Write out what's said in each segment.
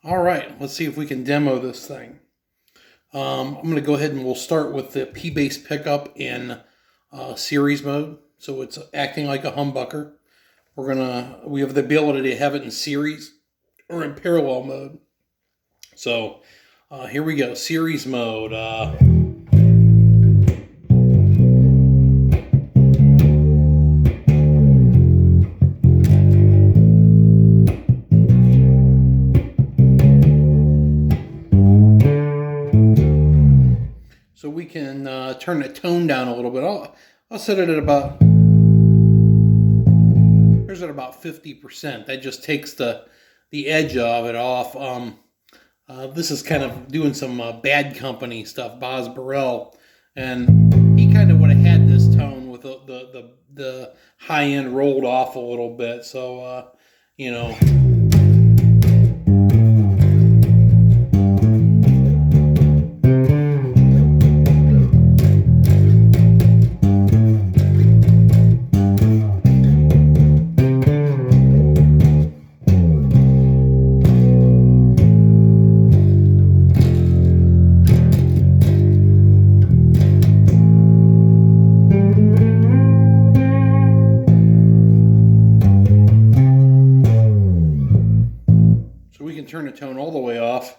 All right, let's see if we can demo this thing. I'm going to go ahead and we'll start with the P-bass pickup in series mode. So it's acting like a humbucker. We have the ability to have it in series or in parallel mode. So here we go, series mode. So we can turn the tone down a little bit. I'll set it at about, here's at about 50%. That just takes the edge of it off. This is kind of doing some Bad Company stuff, Boz Burrell, and he kind of would have had this tone with the high end rolled off a little bit. So you know. We can turn the tone all the way off.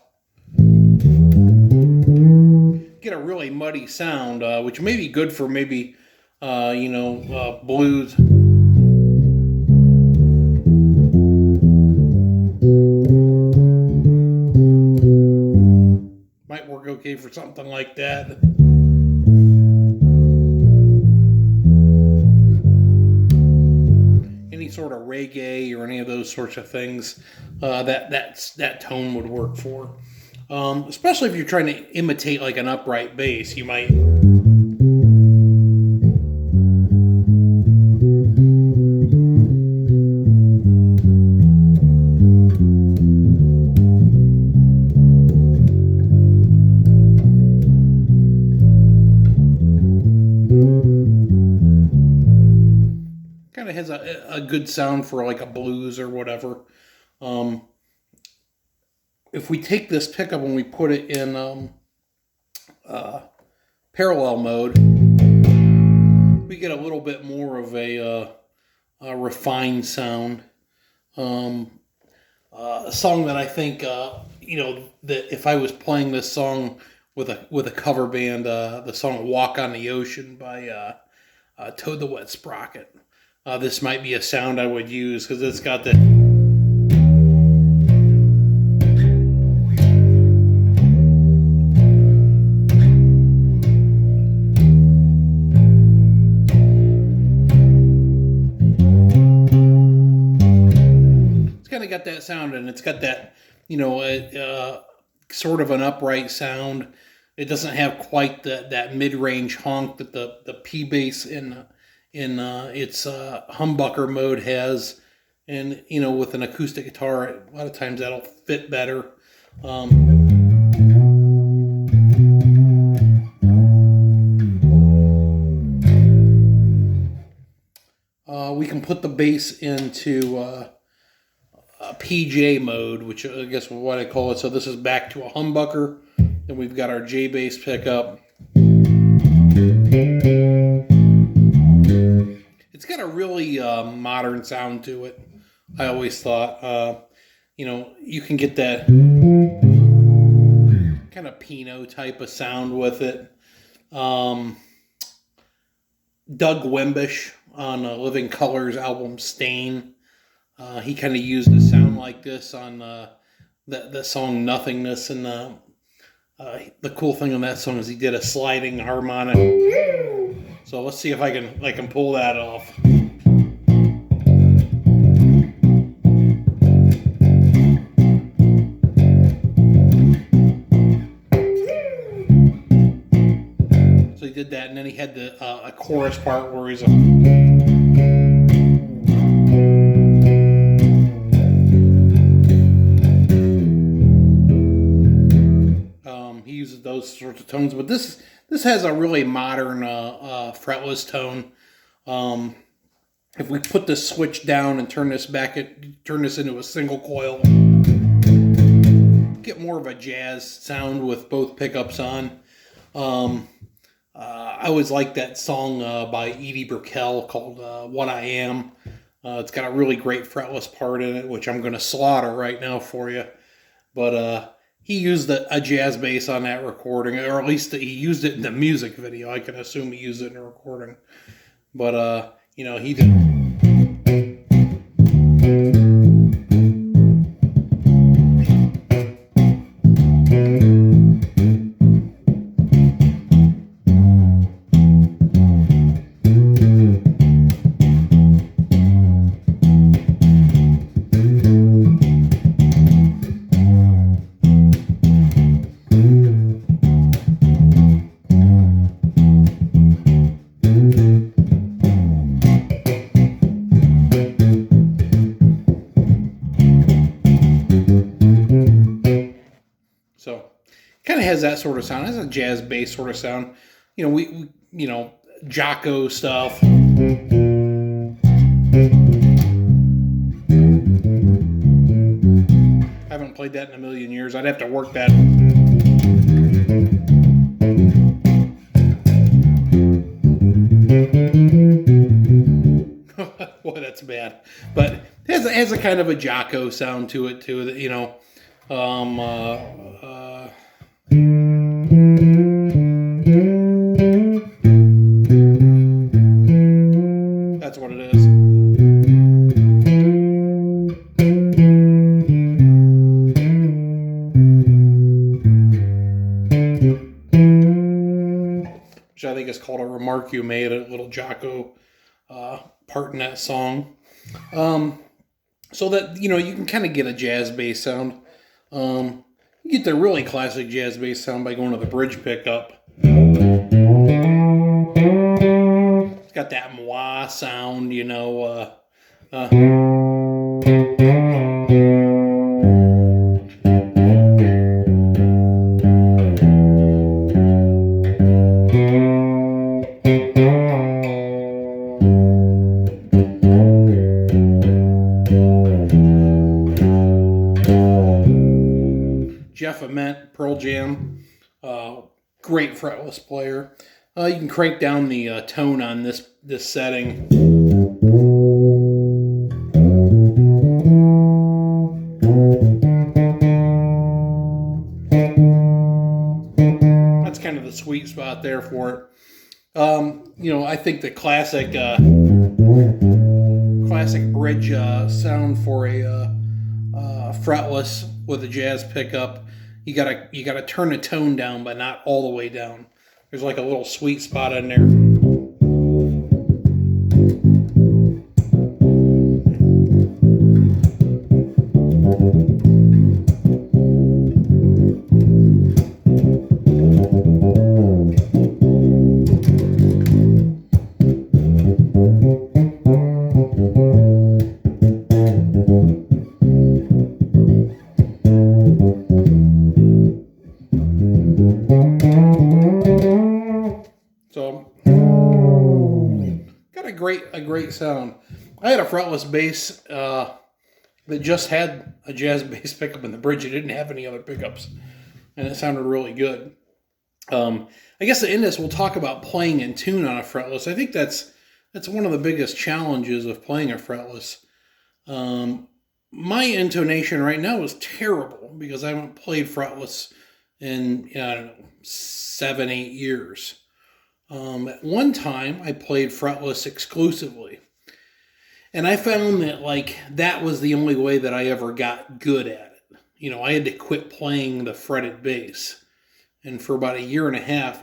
Get a really muddy sound, which may be good for maybe, blues. Might work okay for something like that. Any sort of reggae or any of those sorts of things, that tone would work for. Especially if you're trying to imitate like an upright bass, you might. Kind of has a good sound for like a blues or whatever. If we take this pickup and we put it in parallel mode, we get a little bit more of a refined sound. A song that I think that if I was playing this song with a cover band, the song "Walk on the Ocean" by Toad the Wet Sprocket. This might be a sound I would use because it's got the. It's kind of got that sound, and it's got that, sort of an upright sound. It doesn't have quite that mid-range honk that the P bass in its humbucker mode has, and with an acoustic guitar, a lot of times that'll fit better. We can put the bass into PJ mode, which I guess is what I call it. So this is back to a humbucker, and we've got our J bass pickup. It's got a really modern sound to it. I always thought, you can get that kind of Pinot type of sound with it. Doug Wimbish on Living Colour's album Stain, he kind of used a sound like this on the song Nothingness, and the cool thing on that song is he did a sliding harmonic. So let's see if I can pull that off. So he did that, and then he had a chorus part where he's he uses those sorts of tones, but this has a really modern fretless tone. If we put this switch down and turn this into a single coil, of a jazz sound with both pickups on. I always like that song by Edie Brickell called What I Am. It's got a really great fretless part in it, which I'm going to slaughter right now for you. But he used a jazz bass on that recording, or at least he used it in the music video. I can assume he used it in the recording. But, you know, he did... So, kind of has that sort of sound. It has a jazz bass sort of sound. You know, we you know, Jocko stuff. Haven't played that in a million years. I'd have to work that. Boy, that's bad. But it has a kind of a Jocko sound to it too. That, you know. That's what it is. Which I think is called A Remark You Made, a little Jocko part in that song. So that, you know, you can kind of get a jazz bass sound. You get the really classic jazz bass sound by going to the bridge pickup. It's got that moi sound, you know. Jeff Ament, Pearl Jam, great fretless player. You can crank down the tone on this setting. That's kind of the sweet spot there for it. You know, I think the classic bridge sound for a fretless with a jazz pickup, you gotta turn the tone down, but not all the way down. There's like a little sweet spot in there. So, got a great sound. I had a fretless bass that just had a jazz bass pickup in the bridge. It didn't have any other pickups, and it sounded really good. I guess in this we'll talk about playing in tune on a fretless. I think that's one of the biggest challenges of playing a fretless. My intonation right now is terrible because I haven't played fretless in, I don't know, 7-8 years. At one time, I played fretless exclusively. And I found that, like, that was the only way that I ever got good at it. You know, I had to quit playing the fretted bass. And for about 1.5 years,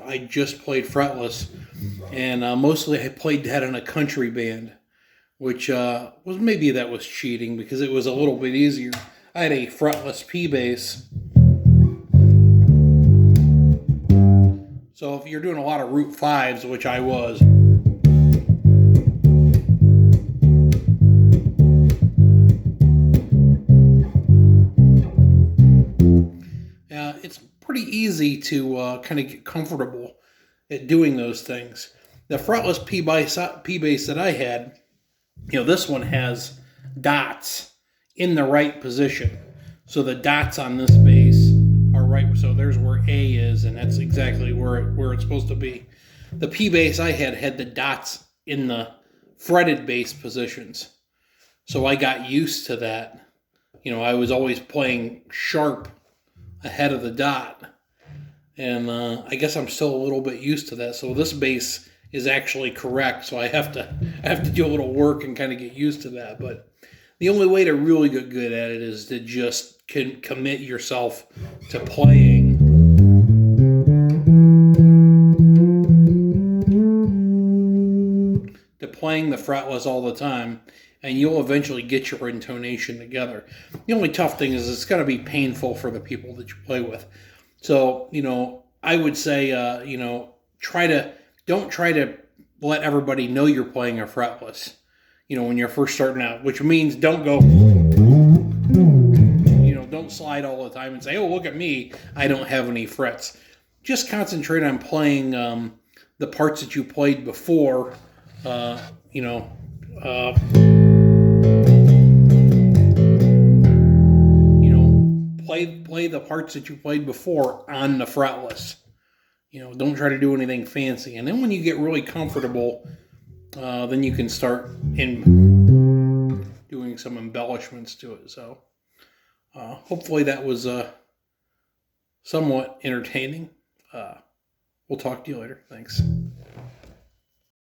I just played fretless. And mostly I played that in a country band, which was maybe that was cheating because it was a little bit easier. I had a fretless P bass. So if you're doing a lot of root 5s, which I was, it's pretty easy to kind of get comfortable at doing those things. The fretless P bass that I had, you know, this one has dots in the right position. So the dots on this bass are right. So there's where A is, and that's exactly where it's supposed to be. The P bass I had the dots in the fretted bass positions, so I got used to that. I was always playing sharp ahead of the dot, and I guess I'm still a little bit used to that. So this bass is actually correct. So I have to do a little work and kind of get used to that. But the only way to really get good at it is to just commit yourself to playing the fretless all the time, and you'll eventually get your intonation together. The only tough thing is it's going to be painful for the people that you play with. So, I would say, don't try to let everybody know you're playing a fretless, when you're first starting out, which means don't go, don't slide all the time and say, oh, look at me, I don't have any frets. Just concentrate on playing the parts that you played before, play the parts that you played before on the fretless. Don't try to do anything fancy. And then when you get really comfortable, then you can start doing some embellishments to it. So hopefully that was somewhat entertaining. We'll talk to you later. Thanks.